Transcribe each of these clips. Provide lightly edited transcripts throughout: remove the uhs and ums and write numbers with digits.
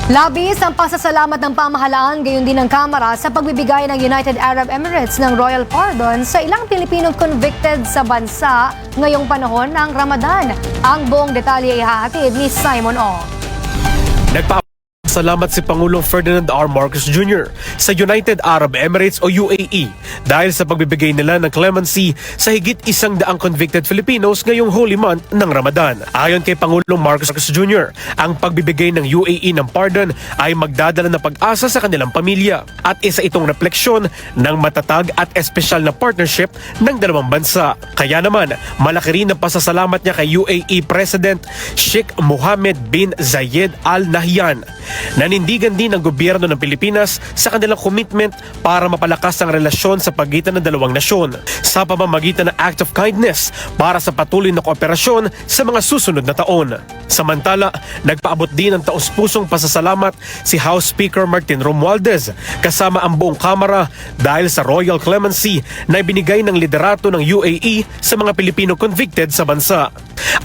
Labis ang pasasalamat ng pamahalaan, gayon din ng Kamara sa pagbibigay ng United Arab Emirates ng royal pardon sa ilang Pilipinong convicted sa bansa ngayong panahon ng Ramadan. Ang buong detalye ay hahatid ni Simon O. Salamat si Pangulong Ferdinand R. Marcos Jr. sa United Arab Emirates o UAE dahil sa pagbibigay nila ng clemency sa higit 100 convicted Filipinos ngayong holy month ng Ramadan. Ayon kay Pangulong Marcos Jr., ang pagbibigay ng UAE ng pardon ay magdadala ng pag-asa sa kanilang pamilya at isa itong refleksyon ng matatag at espesyal na partnership ng dalawang bansa. Kaya naman, malaki rin ang pasasalamat niya kay UAE President Sheikh Mohammed bin Zayed Al Nahyan. Nanindigan din ang gobyerno ng Pilipinas sa kanilang commitment para mapalakas ang relasyon sa pagitan ng dalawang nasyon sa pamamagitan ng act of kindness para sa patuloy na kooperasyon sa mga susunod na taon. Samantala, nagpaabot din ng taus-pusong pasasalamat si House Speaker Martin Romualdez kasama ang buong Kamara dahil sa royal clemency na ibinigay ng liderato ng UAE sa mga Pilipino convicted sa bansa.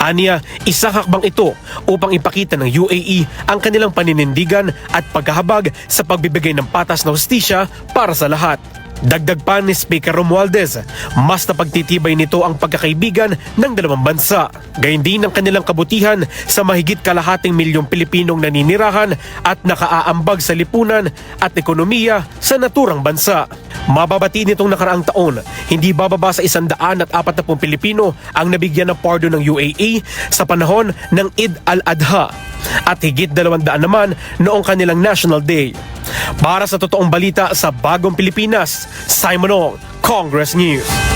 Aniya, isang hakbang ito upang ipakita ng UAE ang kanilang paninindigan at paghahabag sa pagbibigay ng patas na hustisya para sa lahat. Dagdag pa ni Speaker Romualdez, mas napagtitibay nito ang pagkakaibigan ng dalawang bansa. Gayun din ang kanilang kabutihan sa mahigit kalahating milyong Pilipinong naninirahan at nakaaambag sa lipunan at ekonomiya sa naturang bansa. Mababati nitong nakaraang taon, hindi bababa sa 140 Pilipino ang nabigyan ng pardon ng UAE sa panahon ng Eid al-Adha at higit 200 naman noong kanilang National Day. Para sa totoong balita sa Bagong Pilipinas, Simon O, Congress News.